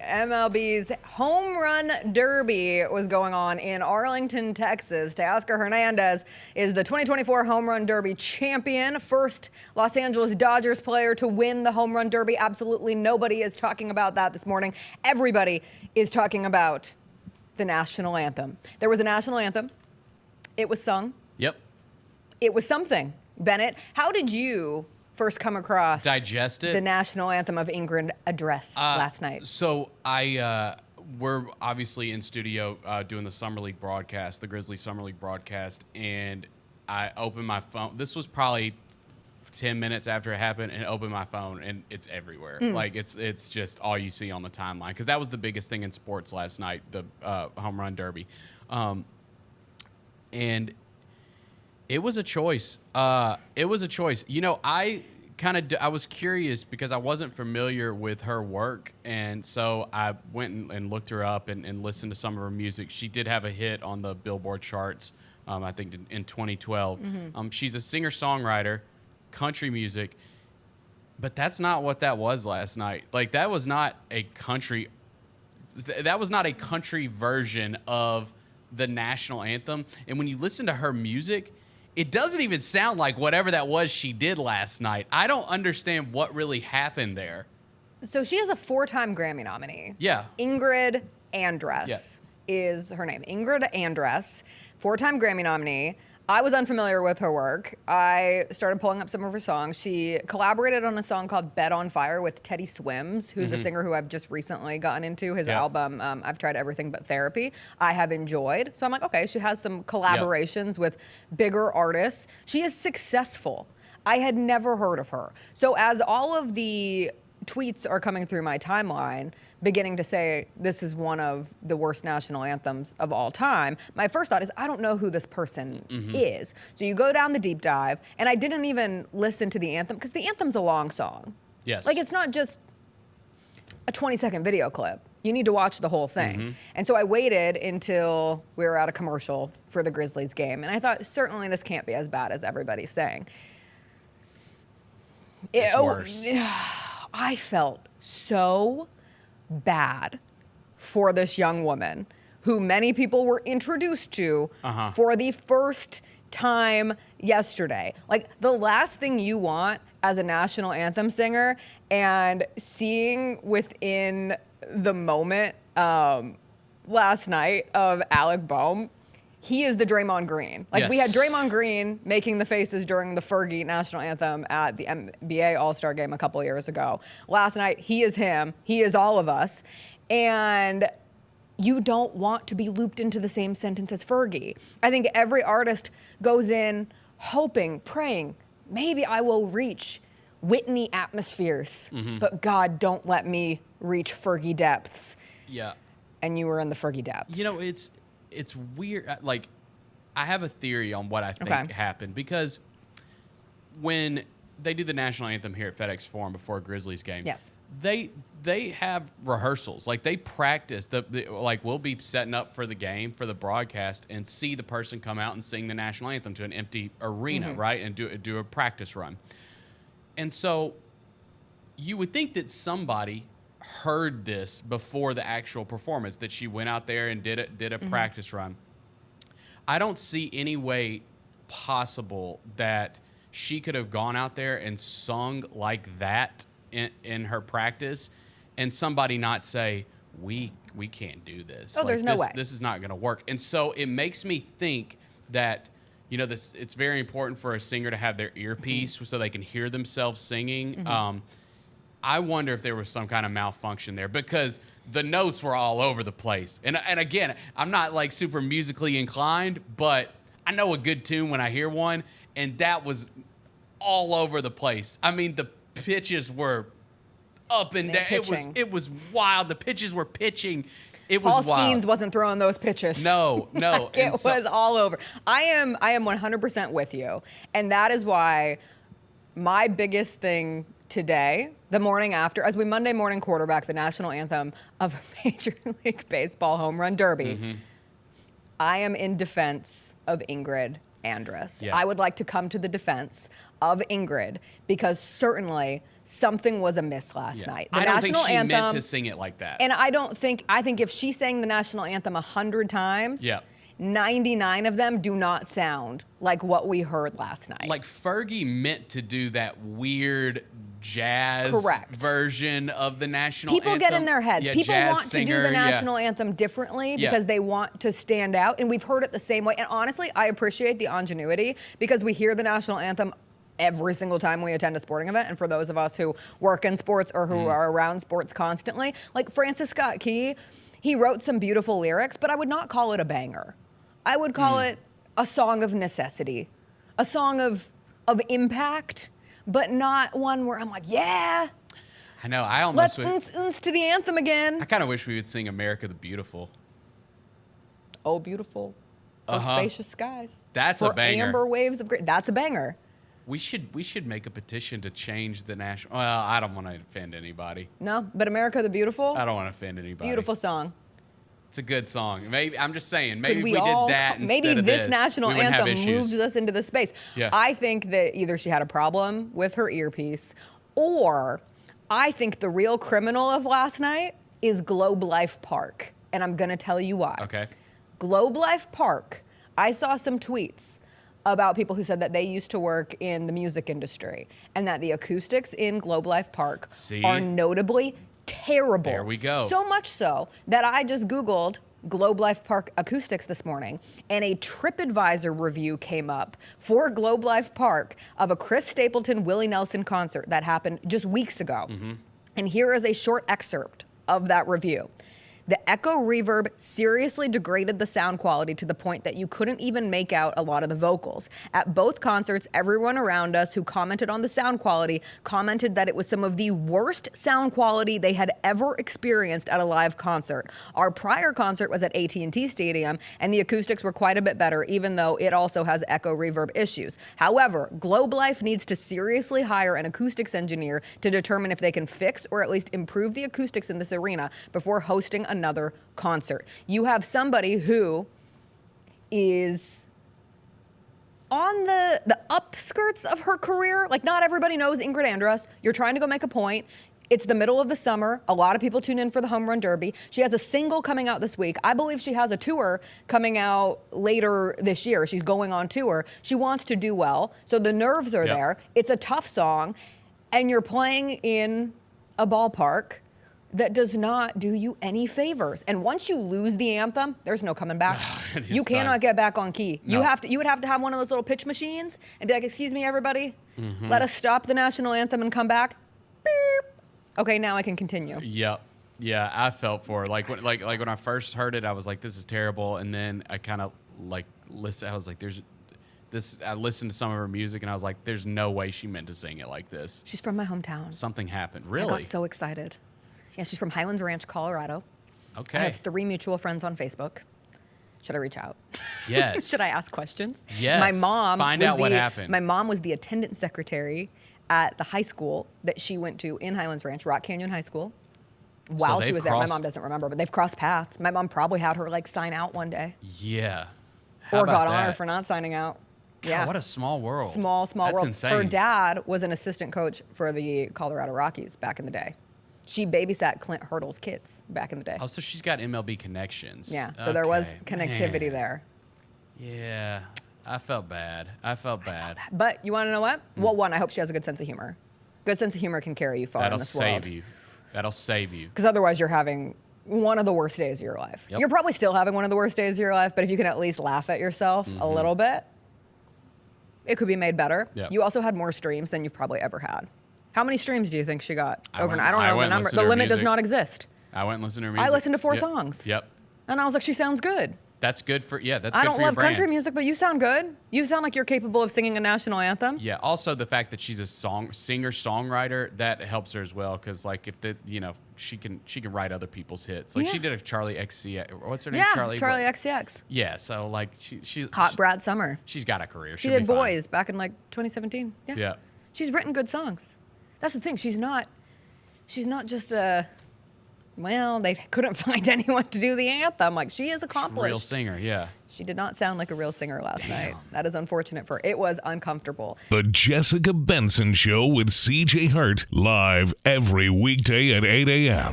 MLB's Home Run Derby was going on in Arlington, Texas. Teoscar Hernandez is the 2024 Home Run Derby champion, first Los Angeles Dodgers player to win the Home Run Derby. Absolutely nobody is talking about that this morning. Everybody is talking about the National Anthem. There was a National Anthem. It was sung. Yep. It was something. Bennett, how did you first come across the National Anthem of Ingrid Andress last night? So we're obviously in studio doing the Summer League broadcast, the Grizzlies Summer League broadcast, and I opened my phone. This was probably 10 minutes after it happened, and opened my phone, and it's everywhere. Like it's just all you see on the timeline, because that was the biggest thing in sports last night, the Home Run Derby, and it was a choice. You know, I was curious because I wasn't familiar with her work, and so I went and looked her up and listened to some of her music. She did have a hit on the Billboard charts, I think in 2012. She's a singer-songwriter, country music, but that's not what that was last night. Like, that was not a country version of the National Anthem. And when you listen to her music, it doesn't even sound like whatever that was she did last night. I don't understand what really happened there. So she is a 4-time Grammy nominee. Yeah. Ingrid Andress is her name. Ingrid Andress, 4-time Grammy nominee. I was unfamiliar with her work. I started pulling up some of her songs. She collaborated on a song called Bed on Fire with Teddy Swims, who's a singer who I've just recently gotten into. His album, I've Tried Everything But Therapy, I have enjoyed. So I'm like, okay, she has some collaborations with bigger artists. She is successful. I had never heard of her. So as all of the tweets are coming through my timeline beginning to say this is one of the worst national anthems of all time, my first thought is, I don't know who this person is. So you go down the deep dive, and I didn't even listen to the anthem because the anthem's a long song. Yes. Like, it's not just a 20-second video clip. You need to watch the whole thing. And so I waited until we were at a commercial for the Grizzlies game, and I thought, certainly this can't be as bad as everybody's saying. It's worse. I felt so bad for this young woman who many people were introduced to for the first time yesterday. Like, the last thing you want as a national anthem singer, and seeing within the moment last night of Alec Boehm, he is the Draymond Green. Like, we had Draymond Green making the faces during the Fergie National Anthem at the NBA All-Star Game a couple years ago. Last night, he is him. He is all of us. And you don't want to be looped into the same sentence as Fergie. I think every artist goes in hoping, praying, maybe I will reach Whitney atmospheres, but God, don't let me reach Fergie depths. Yeah. And you were in the Fergie depths. You know, it's weird. Like, I have a theory on what I think happened, because when they do the national anthem here at FedEx Forum before a Grizzlies game, they have rehearsals. Like, they practice. Like, we'll be setting up for the game, for the broadcast, and see the person come out and sing the national anthem to an empty arena, right, and do a practice run. And so you would think that somebody heard this before the actual performance, that she went out there and did a practice run. I don't see any way possible that she could have gone out there and sung like that in her practice, and somebody not say, we can't do this. There's no way. This is not going to work. And so it makes me think that, you know, it's very important for a singer to have their earpiece so they can hear themselves singing. I wonder if there was some kind of malfunction there, because the notes were all over the place. And again, I'm not like super musically inclined, but I know a good tune when I hear one, and that was all over the place. I mean, the pitches were up and down. It was wild. The pitches were pitching. It was Paul wild. Skeens wasn't throwing those pitches. No. Like, it was all over. I am 100% with you, and that is why my biggest thing today, the morning after, as we Monday morning quarterback the national anthem of Major League Baseball Home Run Derby, I am in defense of Ingrid Andress. Yeah. I would like to come to the defense of Ingrid because certainly something was amiss last night. The I don't think national she anthem, meant to sing it like that. And I think if she sang the national anthem 100 times, 99 of them do not sound like what we heard last night. Like Fergie meant to do that weird jazz version of the national anthem. People get in their heads. People want singer, to do the national anthem differently because they want to stand out, and we've heard it the same way. And honestly, I appreciate the ingenuity because we hear the national anthem every single time we attend a sporting event. And for those of us who work in sports or who are around sports constantly, like Francis Scott Key, he wrote some beautiful lyrics, but I would not call it a banger. I would call it a song of necessity, a song of impact, but not one where I'm like, yeah. I know. I almost let's to the anthem again. I kind of wish we would sing "America the Beautiful." Oh, beautiful, for spacious skies. That's for a banger. Amber waves of great. That's a banger. We should make a petition to change the national. Well, I don't want to offend anybody. No, but "America the Beautiful." I don't want to offend anybody. Beautiful song. It's a good song. Maybe I'm just saying. Maybe we did that instead maybe of this national we wouldn't anthem have issues. moves us into this space. Yeah. I think that either she had a problem with her earpiece, or I think the real criminal of last night is Globe Life Park, and I'm gonna tell you why. Okay. Globe Life Park. I saw some tweets about people who said that they used to work in the music industry and that the acoustics in Globe Life Park are notably terrible. There we go. So much so that I just Googled Globe Life Park acoustics this morning, and a TripAdvisor review came up for Globe Life Park of a Chris Stapleton, Willie Nelson concert that happened just weeks ago. And here is a short excerpt of that review. The echo reverb seriously degraded the sound quality to the point that you couldn't even make out a lot of the vocals. At both concerts, everyone around us who commented on the sound quality commented that it was some of the worst sound quality they had ever experienced at a live concert. Our prior concert was at AT&T Stadium, and the acoustics were quite a bit better, even though it also has echo reverb issues. However, Globe Life needs to seriously hire an acoustics engineer to determine if they can fix or at least improve the acoustics in this arena before hosting another concert. You have somebody who is on the upskirts of her career. Like, not everybody knows Ingrid Andress. You're trying to go make a point. It's the middle of the summer. A lot of people tune in for the Home Run Derby. She has a single coming out this week. I believe she has a tour coming out later this year. She's going on tour. She wants to do well. So the nerves are there. It's a tough song. And you're playing in a ballpark that does not do you any favors. And once you lose the anthem, there's no coming back. You cannot get back on key. No. You would have to have one of those little pitch machines and be like, excuse me, everybody, let us stop the national anthem and come back. Beep. Okay, now I can continue. Yep. Yeah, I felt for her. Like when I first heard it, I was like, this is terrible. And then I kind of like listened. I was like, I listened to some of her music and I was like, there's no way she meant to sing it like this. She's from my hometown. Something happened. Really? I got so excited. Yeah, she's from Highlands Ranch, Colorado. Okay. I have 3 mutual friends on Facebook. Should I reach out? Yes. Should I ask questions? Yes. My mom find out what happened. My mom was the attendance secretary at the high school that she went to in Highlands Ranch, Rock Canyon High School. While she was there, my mom doesn't remember, but they've crossed paths. My mom probably had her like sign out one day. Yeah. Or got on her for not signing out. God, yeah. What a small world. Small That's world. Insane. Her dad was an assistant coach for the Colorado Rockies back in the day. She babysat Clint Hurdle's kids back in the day. Oh, so she's got MLB connections. Yeah, so there was connectivity there. Yeah, I felt bad. But you want to know what? Well, one, I hope she has a good sense of humor. Good sense of humor can carry you far in this world. That'll save you. Because otherwise you're having one of the worst days of your life. Yep. You're probably still having one of the worst days of your life, but if you can at least laugh at yourself a little bit, it could be made better. Yep. You also had more streams than you've probably ever had. How many streams do you think she got overnight? I don't know the number. The limit does not exist. I went and listened to her music. I listened to 4 songs. Yep. And I was like, she sounds good. That's good for, that's good for your I don't love brand. country music, but you sound good. You sound like you're capable of singing a national anthem. Yeah. Also, the fact that she's a singer-songwriter, that helps her as well. Because, like, if she can write other people's hits. Like, she did a Charlie XCX. What's her name? Yeah, Charlie XCX. Yeah. So, like, she Hot Brad Summer. She's got a career. She did Boys back in like 2017. Yeah. Yeah. She's written good songs. That's the thing. She's not just a. Well, they couldn't find anyone to do the anthem. Like, she is accomplished. Real singer, yeah. She did not sound like a real singer last night. That is unfortunate for her. It was uncomfortable. The Jessica Benson Show with CJ Hart, live every weekday at 8 a.m.